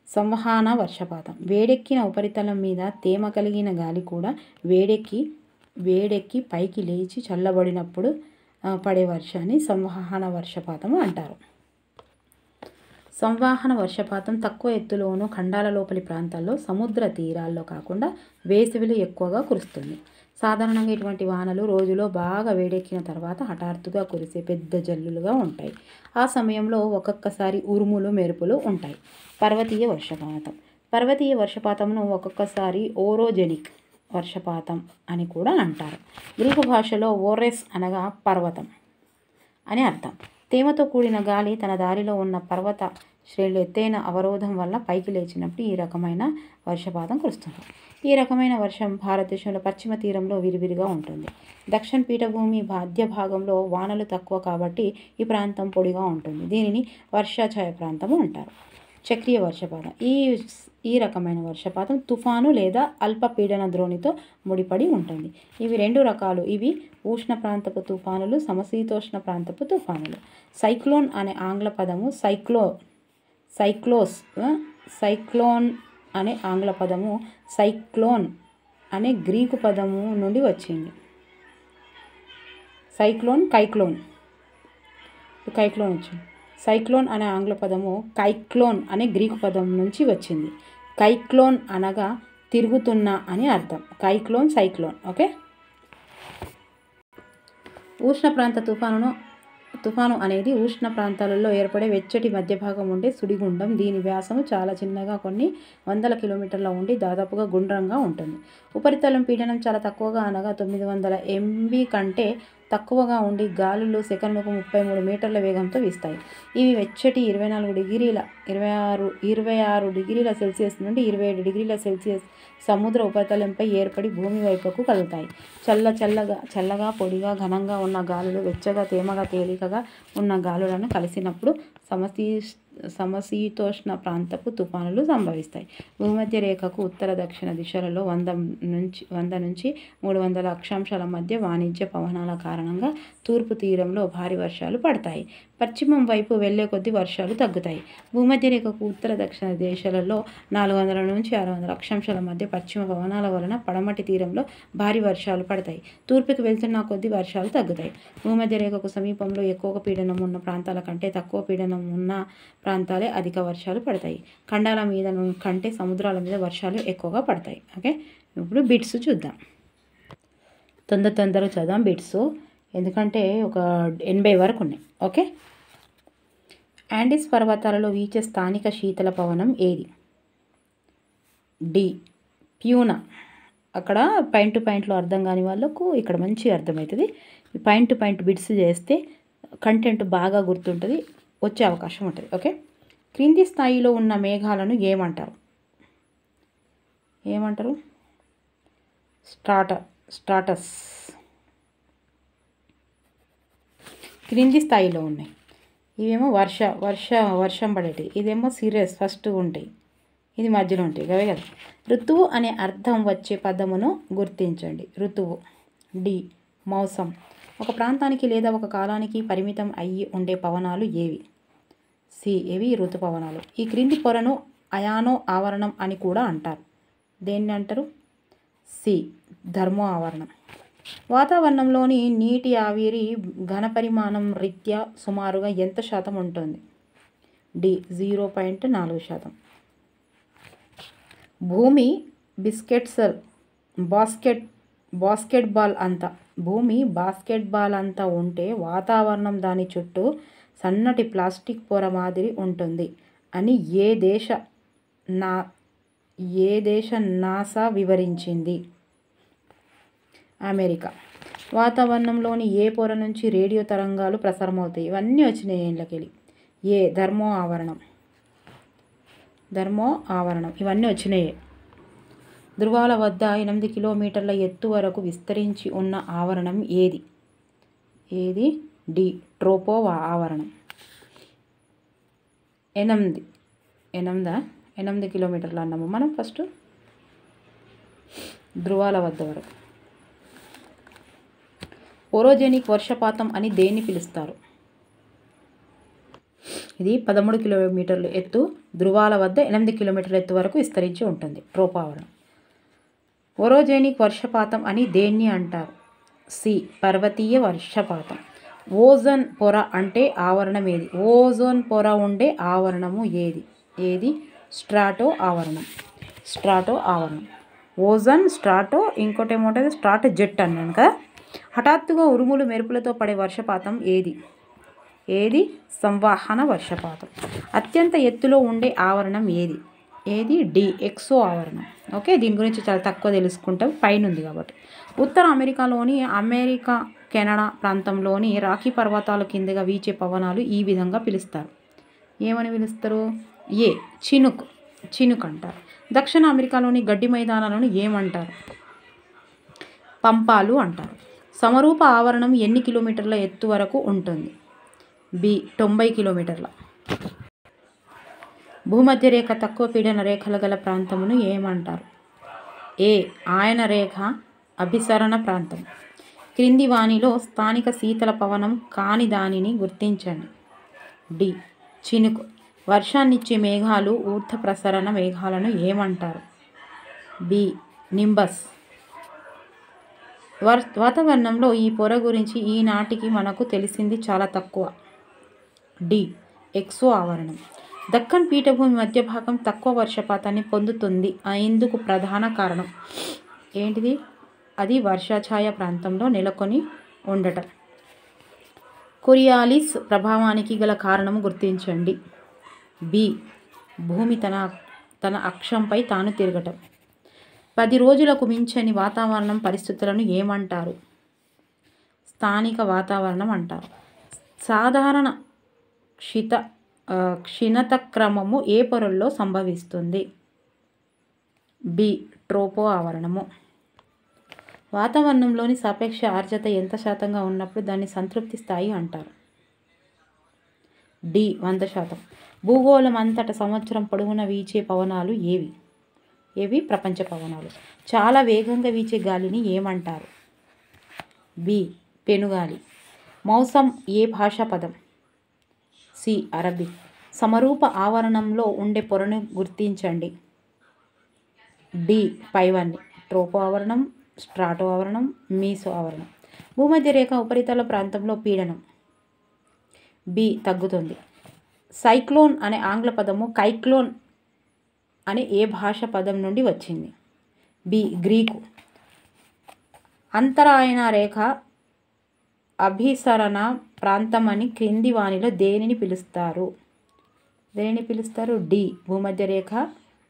సంవహన వర్షపాతం వేడెక్కిన ఉపరితలం మీద తేమ కలిగిన గాలి కూడా వేడెక్కి పైకి లేచి చల్లబడినప్పుడు పడే వర్షాన్ని సంవహన వర్షపాతం అంటారు. సంవహన వర్షపాతం తక్కువ ఎత్తులోనూ ఖండాల లోపలి ప్రాంతాల్లో, సముద్ర తీరాల్లో కాకుండా వేసవిలో ఎక్కువగా కురుస్తుంది. సాధారణంగా ఇటువంటి వానలు రోజులో బాగా వేడెక్కిన తర్వాత హఠాత్తుగా కురిసే పెద్ద జల్లులుగా ఉంటాయి. ఆ సమయంలో ఒక్కొక్కసారి ఉరుములు, మెరుపులు ఉంటాయి. పర్వతీయ వర్షపాతంను ఒక్కొక్కసారి ఓరోజెనిక్ వర్షపాతం అని కూడా అంటారు. గ్రీకు భాషలో ఓరెస్ అనగా పర్వతం అని అర్థం. తేమతో కూడిన గాలి తన దారిలో ఉన్న పర్వత శ్రేణులు ఎత్తైన అవరోధం వల్ల పైకి లేచినప్పుడు ఈ రకమైన వర్షపాతం కురుస్తుంది. ఈ రకమైన వర్షం భారతదేశంలో పశ్చిమ తీరంలో విరివిరిగా ఉంటుంది. దక్షిణ పీఠభూమి మధ్య భాగంలో వానలు తక్కువ కాబట్టి ఈ ప్రాంతం పొడిగా ఉంటుంది. దీనిని వర్షాఛాయ ప్రాంతము అంటారు. చక్రీయ వర్షపాతం ఈ రకమైన వర్షపాతం తుఫాను లేదా అల్పపీడన ద్రోణితో ముడిపడి ఉంటుంది. ఇవి 2 రకాలు. ఇవి ఉష్ణ ప్రాంతపు తుఫానులు, సమశీతోష్ణ ప్రాంతపు తుఫానులు. సైక్లోన్ అనే ఆంగ్ల పదము సైక్లోన్ అనే ఆంగ్ల పదము సైక్లోన్ అనే గ్రీకు పదము నుండి వచ్చింది. కైక్లోన్ వచ్చింది. సైక్లోన్ అనే ఆంగ్ల పదము కైక్లోన్ అనే గ్రీకు పదం నుంచి వచ్చింది. కైక్లోన్ అనగా తిరుగుతున్న అని అర్థం. సైక్లోన్. ఓకే, ఉష్ణ ప్రాంత తుఫానును తుఫాను అనేది ఉష్ణ ప్రాంతాలలో ఏర్పడే వెచ్చటి మధ్య భాగం ఉండే సుడిగుండం. దీని వ్యాసము చాలా చిన్నగా కొన్ని వందల కిలోమీటర్ల ఉండి దాదాపుగా గుండ్రంగా ఉంటుంది. ఉపరితలం పీడనం చాలా తక్కువగా అనగా 900 MB కంటే తక్కువగా ఉండి గాలులు సెకనుకు 33 మీటర్ల వేగంతో వీస్తాయి. ఇవి వెచ్చటి 26 డిగ్రీల సెల్సియస్ నుండి 27 డిగ్రీల సెల్సియస్ సముద్ర ఉపరితలంపై ఏర్పడి భూమి వైపుకు కదులుతాయి. చల్లగా పొడిగా ఘనంగా ఉన్న గాలులు వెచ్చగా తేమగా తేలికగా ఉన్న గాలులను కలిసినప్పుడు సమశీతోష్ణ ప్రాంతపు తుఫానులు సంభవిస్తాయి. భూమధ్య రేఖకు ఉత్తర దక్షిణ దిశలలో 100 నుంచి 300 అక్షాంశాల మధ్య వాణిజ్య పవనాల కారణంగా తూర్పు తీరంలో భారీ వర్షాలు పడతాయి. పశ్చిమం వైపు వెళ్లే కొద్దీ వర్షాలు తగ్గుతాయి. భూమధ్య రేఖకు ఉత్తర దక్షిణ దేశాలలో 400 నుంచి 600 అక్షాంశాల మధ్య పశ్చిమ పవనాల వలన పడమటి తీరంలో భారీ వర్షాలు పడతాయి. తూర్పుకి వెళ్తున్న కొద్దీ వర్షాలు తగ్గుతాయి. భూమధ్య రేఖకు సమీపంలో ఎక్కువ పీడనం ఉన్న ప్రాంతాల కంటే తక్కువ పీడనం ఉన్న ప్రాంతాలే అధిక వర్షాలు పడతాయి. ఖండాల మీద కంటే సముద్రాల మీద వర్షాలు ఎక్కువగా పడతాయి. ఓకే, ఇప్పుడు బిట్స్ చూద్దాం. తొందర చదుదాం బిట్స్, ఎందుకంటే ఒక 80 వరకు ఉన్నాయి. ఓకే, యాండీస్ పర్వతాలలో వీచే స్థానిక శీతల పవనం ఏది? డి ప్యూనా. అక్కడ పాయింట్ టు పాయింట్లో అర్థం కాని వాళ్ళకు ఇక్కడ మంచిగా అర్థమవుతుంది. పాయింట్ టు పాయింట్ బిట్స్ చేస్తే కంటెంట్ బాగా గుర్తుంటుంది, వచ్చే అవకాశం ఉంటుంది. ఓకే, క్రింది స్థాయిలో ఉన్న మేఘాలను ఏమంటారు? స్ట్రాటస్. క్రింది స్థాయిలో ఉన్నాయి. ఇవేమో వర్షం పడేటివి. ఇదేమో సీరియస్ ఫస్ట్ ఉంటాయి, ఇది మధ్యలో ఉంటాయి అవే కదా. ఋతువు అనే అర్థం వచ్చే పదమును గుర్తించండి. ఋతువు. డి మౌసం. ఒక ప్రాంతానికి లేదా ఒక కాలానికి పరిమితం అయ్యి ఉండే పవనాలు ఏవి? సి ఏవి ఋతుపవనాలు. ఈ క్రింది పొరను అయానో ఆవరణం అని కూడా అంటారు. దేన్ని అంటారు? సి థర్మో ఆవరణం. వాతావరణంలోని నీటి ఆవిరి ఘనపరిమాణం రీత్యా సుమారుగా ఎంత శాతం ఉంటుంది? డి 0.4%. భూమి భూమి బాస్కెట్బాల్ అంత ఉంటే వాతావరణం దాని చుట్టూ సన్నటి ప్లాస్టిక్ పొర మాదిరి ఉంటుంది అని ఏ దేశ నాసా వివరించింది? అమెరికా. వాతావరణంలోని ఏ పొర నుంచి రేడియో తరంగాలు ప్రసారమవుతాయి? ఇవన్నీ వచ్చినాయి ఏండ్లకెళ్ళి. ఏ థర్మో ఆవరణం ఇవన్నీ వచ్చినాయి. ధృవాల వద్ద 8 కిలోమీటర్ల ఎత్తు వరకు విస్తరించి ఉన్న ఆవరణం ఏది? డి ట్రోపో ఆవరణం. 8 కిలోమీటర్లు అన్నాము మనం ఫస్ట్ ధృవాల వద్ద వరకు. ఓరోజెనిక్ వర్షపాతం అని దేన్ని పిలుస్తారు? ఇది 13 కిలోమీటర్ల ఎత్తు, ధృవాల వద్ద 8 కిలోమీటర్ల ఎత్తు వరకు విస్తరించి ఉంటుంది. ట్రోపో ఆవరణం. ఓరోజెనిక్ వర్షపాతం అని దేన్ని అంటారు? సి పర్వతీయ వర్షపాతం. ఓజోన్ పొర అంటే ఆవరణం ఏది? ఓజోన్ పొర ఉండే ఆవరణము ఏది? స్ట్రాటో ఆవరణం. ఓజోన్, స్ట్రాటో, ఇంకోటి ఏముంటుంది స్ట్రాటో జెట్ అన్నాను కదా. హఠాత్తుగా ఉరుములు మెరుపులతో పడే వర్షపాతం ఏది? సంవహన వర్షపాతం. అత్యంత ఎత్తులో ఉండే ఆవరణం ఏది? డి ఎక్సో ఆవరణం. ఓకే, దీని గురించి చాలా తక్కువ తెలుసుకుంటాం, పైన ఉంది కాబట్టి. ఉత్తర అమెరికాలోని కెనడా ప్రాంతంలోని రాకీ పర్వతాల కిందగా వీచే పవనాలు ఈ విధంగా పిలుస్తారు. ఏమని పిలుస్తారు? ఏ చినుక్ అంటారు. దక్షిణ అమెరికాలోని గడ్డి మైదానాలను ఏమంటారు? పంపాలు అంటారు. సమరూప ఆవరణం ఎన్ని కిలోమీటర్ల ఎత్తు వరకు ఉంటుంది? బి 90 కిలోమీటర్ల. భూమధ్య రేఖ తక్కువ పీడన రేఖలు గల ప్రాంతమును ఏమంటారు? ఏ ఆయన రేఖ అభిసరణ ప్రాంతం. క్రింది వానిలో స్థానిక శీతల పవనం కాని దానిని గుర్తించండి. డి చినుకు. వర్షాన్నిచ్చే మేఘాలు ఊర్ధ్వ ప్రసరణ మేఘాలను ఏమంటారు? B nimbus. వాతావరణంలో ఈ పొర గురించి ఈనాటికి మనకు తెలిసింది చాలా తక్కువ. డి ఎక్సో ఆవరణం. దక్కన్ పీఠభూమి మధ్య భాగం తక్కువ వర్షపాతాన్ని పొందుతుంది. ఇందుకు ప్రధాన కారణం ఏంటిది? అది వర్షాఛాయ ప్రాంతంలో నెలకొని ఉండటం. కొరియాలిస్ ప్రభావానికి గల కారణము గుర్తించండి. బి. భూమి తన అక్షంపై తాను తిరగటం. 10 రోజులకు మించని వాతావరణం పరిస్థితులను ఏమంటారు? స్థానిక వాతావరణం అంటారు. సాధారణ క్షీణతక్రమము ఏ పొరల్లో సంభవిస్తుంది? బి. ట్రోపో ఆవరణము. వాతావరణంలోని సాపేక్ష ఆర్ద్రత ఎంత శాతంగా ఉన్నప్పుడు దాన్ని సంతృప్తి స్థాయి అంటారు? డి. 100%. భూగోళం అంతటా సంవత్సరం పొడవునా వీచే పవనాలు ఏవి? ప్రపంచ పవనాలు. చాలా వేగంగా వీచే గాలిని ఏమంటారు? బి. పెనుగాలి. మౌసం ఏ భాషా పదం? సి. అరబిక్. సమరూప ఆవరణంలో ఉండే పొరను గుర్తించండి. డి. పైవన్నీ. ట్రోపో ఆవరణం, స్ట్రాటో ఆవరణం, మీసో ఆవరణం. భూమధ్య రేఖ ఉపరితల ప్రాంతంలో పీడనం. బి. తగ్గుతుంది. సైక్లోన్ అనే ఆంగ్ల పదము కైక్లోన్ అనే ఏ భాష పదం నుండి వచ్చింది? బి. గ్రీకు. అంతరాయన రేఖ అభిసరణ ప్రాంతమని క్రింది వానిలో దేనిని పిలుస్తారు? డి. భూమధ్య రేఖ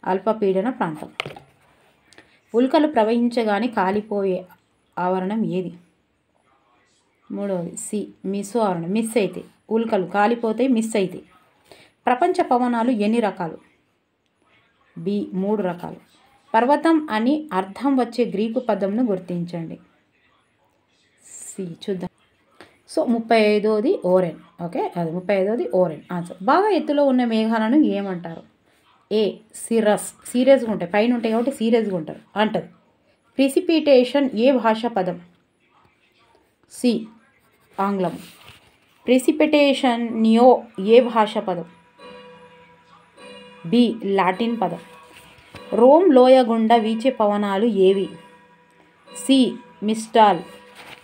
అల్పపీడన ప్రాంతం. ఉల్కలు ప్రవహించగానే కాలిపోయే ఆవరణం ఏది? మూడవది సి. మిసో ఆవరణం. మిస్ అయితే ఉల్కలు కాలిపోతాయి, మిస్ అయితే. ప్రపంచ పవనాలు ఎన్ని రకాలు? బి. 3 రకాలు. పర్వతం అని అర్థం వచ్చే గ్రీకు పదంను గుర్తించండి. సి. చూద్దాం. So 35ది Oren. ఓకే, అది 35ది ఓరెన్ ఆన్సర్. బాగా ఎత్తులో ఉన్న మేఘాలను ఏమంటారు? ఏ. సిరస్. సీరియస్గా ఉంటాయి, పైన ఉంటాయి కాబట్టి సీరియస్గా ఉంటారు అంటారు. ప్రిసిపిటేషన్ ఏ భాషా పదం? సి. ఆంగ్లం. ప్రిసిపిటేషనియో ఏ భాషా పదం? బి. లాటిన్ పదం. రోమ్ లోయ గుండా వీచే పవనాలు ఏవి? సి. మిస్టాల్.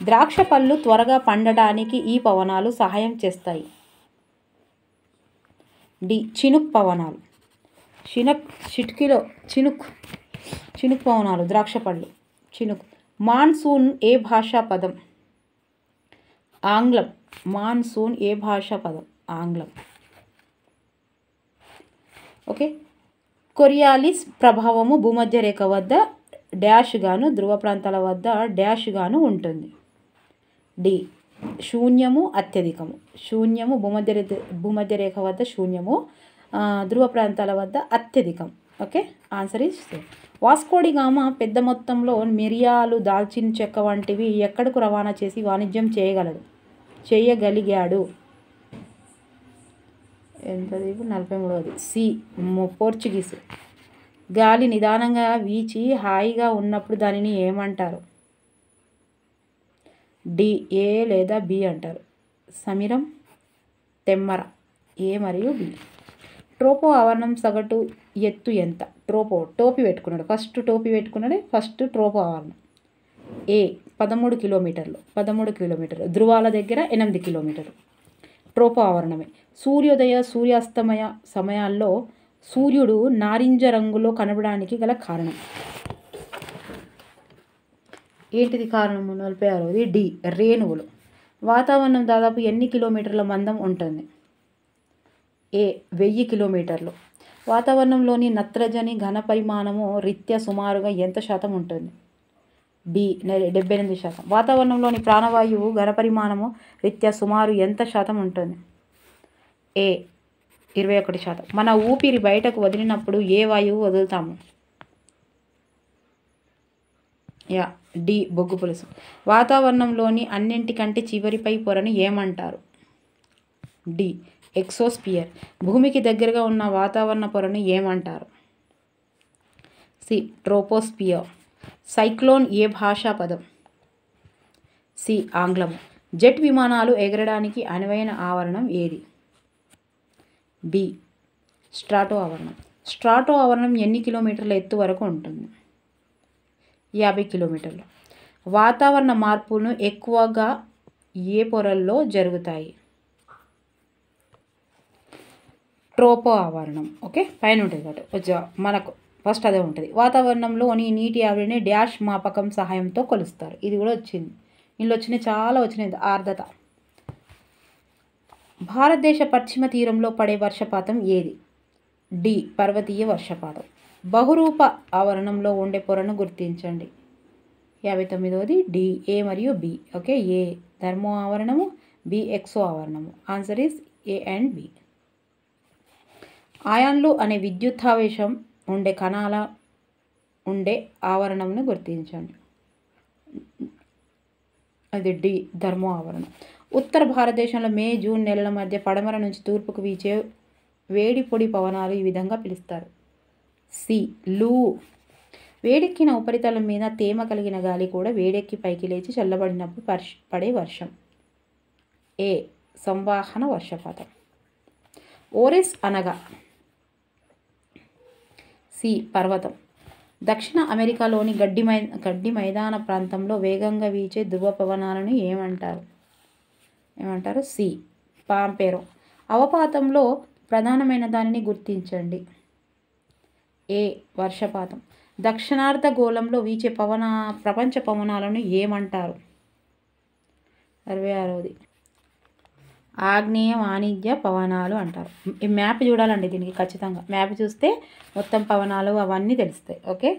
ద్రాక్ష పళ్ళు త్వరగా పండడానికి ఈ పవనాలు సహాయం చేస్తాయి. డి. చినుక్ పవనాలు. చినుక్ పవనాలు, ద్రాక్ష పళ్ళు, చినుక్. మాన్సూన్ ఏ భాషా పదం? ఆంగ్లం. మాన్సూన్ ఏ భాషా పదం? ఆంగ్లం. ఓకే. కొరియాలిస్ ప్రభావము భూమధ్య రేఖ వద్ద డాష్ గాను, ధ్రువ ప్రాంతాల వద్ద డాష్ గాను ఉంటుంది. డి. శూన్యము, అత్యధికము. శూన్యము భూమధ్య రేఖ వద్ద శూన్యము, ధ్రువ ప్రాంతాల వద్ద అత్యధికం. Okay, answer is C. Vasco da Gama పెద్ద మొత్తంలో మిరియాలు, దాల్చిన చెక్క వంటివి ఎక్కడకు రవాణా చేసి వాణిజ్యం చేయగలిగాడు? ఎంతది? 43వది సి. పోర్చుగీసు. గాలి నిదానంగా వీచి హాయిగా ఉన్నప్పుడు దానిని ఏమంటారు? డి. ఏ లేదా బి అంటారు. సమిరం, తెమ్మర. ఏ మరియు బి. ట్రోపో ఆవరణం సగటు ఎత్తు ఎంత? టోపీ పెట్టుకున్నాడు, ఫస్ట్ ట్రోపో ఆవరణం. ఏ. 13 కిలోమీటర్లు. ధ్రువాల దగ్గర 8 కిలోమీటర్లు. ట్రోపో ఆవరణమే. సూర్యోదయ, సూర్యాస్తమయ సమయాల్లో సూర్యుడు నారింజ రంగులో కనబడడానికి గల కారణం ఏంటిది? కారణము 46ది డి. రేణువులు. వాతావరణం దాదాపు ఎన్ని కిలోమీటర్ల మందం ఉంటుంది? ఏ. 1000 కిలోమీటర్లు. వాతావరణంలోని నత్రజని ఘన పరిమాణము రీత్యా సుమారుగా ఎంత శాతం ఉంటుంది? బి. 78%. వాతావరణంలోని ప్రాణవాయువు ఘన పరిమాణము రీత్యా సుమారు ఎంత శాతం ఉంటుంది? ఏ. 21%. మన ఊపిరి బయటకు వదిలినప్పుడు ఏ వాయువు వదులుతాము? డి. బొగ్గు పులుసు. వాతావరణంలోని అన్నింటికంటే చివరిపై పొరని ఏమంటారు? డి. ఎక్సోస్పియర్. భూమికి దగ్గరగా ఉన్న వాతావరణ పొరను ఏమంటారు? సి. ట్రోపోస్పియర్. సైక్లోన్ ఏ భాషా పదం? సి. ఆంగ్లం. జెట్ విమానాలు ఎగరడానికి అనువైన ఆవరణం ఏది? బి. స్ట్రాటో ఆవరణం. స్ట్రాటో ఆవరణం ఎన్ని కిలోమీటర్ల ఎత్తు వరకు ఉంటుంది? 50 కిలోమీటర్లు. వాతావరణ మార్పులు ఎక్కువగా ఏ పొరల్లో జరుగుతాయి? ట్రోపో ఆవరణం. ఓకే, పైన ఉంటుంది కాబట్టి మనకు ఫస్ట్ అదే ఉంటుంది. వాతావరణంలోని నీటి ఆవిరిని డాష్ మాపకం సహాయంతో కొలుస్తారు. ఇది కూడా వచ్చింది, ఇందులో చాలా వచ్చినాయి. ఆర్ద్రత భారతదేశ పశ్చిమ తీరంలో పడే వర్షపాతం ఏది? డి. పర్వతీయ వర్షపాతం. బహురూప ఆవరణంలో ఉండే పొరను గుర్తించండి. 59వది డి. ఏ మరియు బి. ఓకే, ఏ థర్మో ఆవరణము, బి ఎక్సో ఆవరణము. Answer is A and B. అయాన్లు అనే విద్యుత్తావేశం ఉండే కణాల ఉండే ఆవరణంను గుర్తించండి. అది డి. థర్మో ఆవరణం. ఉత్తర భారతదేశంలో మే జూన్ నెలల మధ్య పడమర నుంచి తూర్పుకు వీచే వేడి పొడి పవనాలు ఈ విధంగా పిలుస్తారు. సి. లూ. వేడెక్కిన ఉపరితలం మీద తేమ కలిగిన గాలి కూడా వేడెక్కి పైకి లేచి చల్లబడినప్పుడు పడే వర్షం. ఏ. సంవాహన వర్షపాతం. ఓరెస్ అనగా సి. పర్వతం. దక్షిణ అమెరికాలోని గడ్డి మైదాన ప్రాంతంలో వేగంగా వీచే ధృవ పవనాలను ఏమంటారు? సి. పాంపెరో. అవపాతంలో ప్రధానమైన దానిని గుర్తించండి. ఏ. వర్షపాతం. దక్షిణార్ధగోళంలో వీచే ప్రపంచ పవనాలను ఏమంటారు? 66వది ఆగ్నేయ వాణిజ్య పవనాలు అంటారు. ఈ మ్యాప్ చూడాలండి దీనికి ఖచ్చితంగా. మ్యాప్ చూస్తే మొత్తం పవనాలు అవన్నీ తెలుస్తాయి. ఓకే.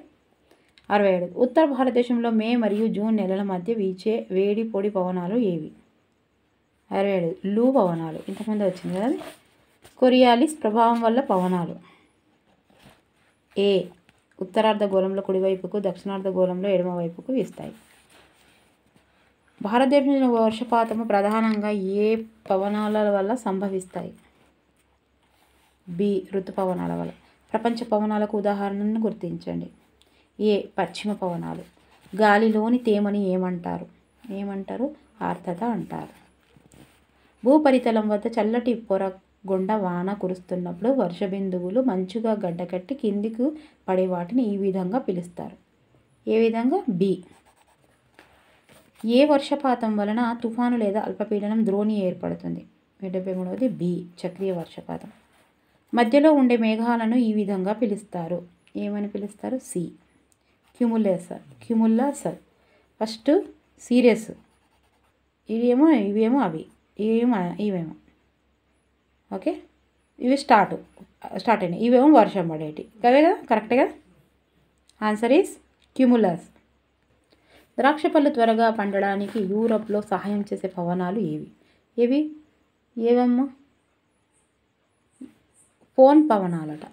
67 ఉత్తర భారతదేశంలో మే మరియు జూన్ నెలల మధ్య వీచే వేడి పొడి పవనాలు ఏవి? 67 లూ పవనాలు. ఇంతకుముందు వచ్చింది కదా. కొరియాలిస్ ప్రభావం వల్ల పవనాలు. ఏ. ఉత్తరార్ధగోళంలో కుడివైపుకు, దక్షిణార్ధగోళంలో ఎడమవైపుకు వీస్తాయి. భారతదేశంలో వర్షపాతము ప్రధానంగా ఏ పవనాల వల్ల సంభవిస్తాయి? బి. ఋతుపవనాల వల్ల. ప్రపంచ పవనాలకు ఉదాహరణను గుర్తించండి. ఏ. పశ్చిమ పవనాలు. గాలిలోని తేమని ఏమంటారు? ఆర్ద్రత అంటారు. భూపరితలం వద్ద చల్లటి పొర గుండా వాన కురుస్తున్నప్పుడు వర్ష బిందువులు మంచుగా గడ్డకట్టి కిందికి పడే వాటిని ఈ విధంగా పిలుస్తారు. ఏ విధంగా? బి. ఏ వర్షపాతం వలన తుఫాను లేదా అల్పపీడనం ద్రోణి ఏర్పడుతుంది? 73వది బి. చక్రీయ వర్షపాతం. మధ్యలో ఉండే మేఘాలను ఈ విధంగా పిలుస్తారు. ఏమని పిలుస్తారు? సి. క్యుములస్. ఫస్ట్ సీరియస్, ఇవేమో అవి, ఇవేమో ఓకే, ఇవి స్టార్ట్ అయినాయి. ఇవేమో వర్షం పడేటి కవే కదా, కరెక్ట్గా. Answer is cumulus. ద్రాక్ష పళ్ళు త్వరగా పండడానికి యూరప్లో సహాయం చేసే పవనాలు ఏవమ్మా? ఫోన్ పవనాలట.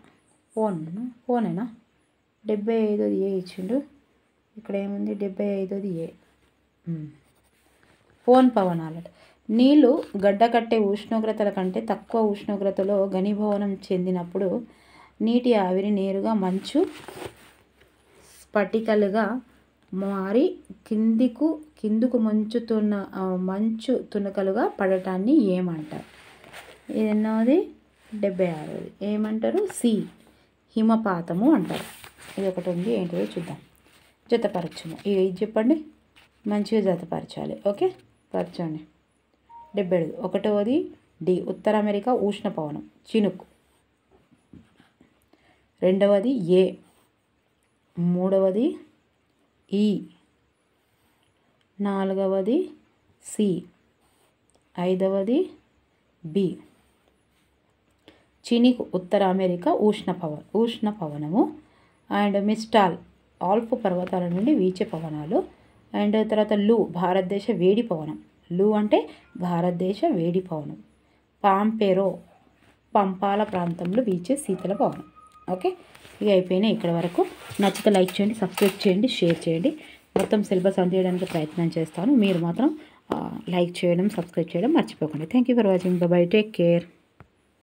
ఫోనేనా? 75వది ఏ ఇచ్చిండు. ఇక్కడ ఏముంది? 75వది ఏ. ఫోన్ పవనాలట. నీళ్లు గడ్డకట్టే ఉష్ణోగ్రతల కంటే తక్కువ ఉష్ణోగ్రతలో ఘనీభవనం చెందినప్పుడు నీటి ఆవిరి నేరుగా మంచు స్ఫటికలుగా మారి కిందుకు మంచు తునకలుగా పడటాన్ని ఏమంటారు? ఇది ఎన్నోది? 76వది. ఏమంటారు? సి. హిమపాతము అంటారు. ఇది ఒకటి ఉంది, ఏంటిదో చూద్దాం. జతపరచము. ఇది చెప్పండి, మంచిగా జతపరచాలి. ఓకే, పరచండి. 77. 1వది డి. ఉత్తర అమెరికా ఉష్ణపవనం చినుకు. 2వది ఏ. 3వది ఈ. 4వది సి. 5వది బి. చినుకు ఉత్తర అమెరికా ఉష్ణపవనము. అండ్ మిస్టాల్ ఆల్ప్ పర్వతాల నుండి వీచే పవనాలు. అండ్ తర్వాత లూ భారతదేశ వేడి పవనం. లూ అంటే భారతదేశ వేడి పవనం. పాంపెరో పంపాల ప్రాంతంలో వీచే శీతల పవనం. ఓకే, ఇవి అయిపోయినాయి ఇక్కడ వరకు. నచ్చితే లైక్ చేయండి, సబ్స్క్రైబ్ చేయండి, షేర్ చేయండి. మొత్తం సిలబస్ అందించడానికి ప్రయత్నం చేస్తాను. మీరు మాత్రం లైక్ చేయడం, సబ్స్క్రైబ్ చేయడం మర్చిపోకండి. Thank you for watching. By, take care.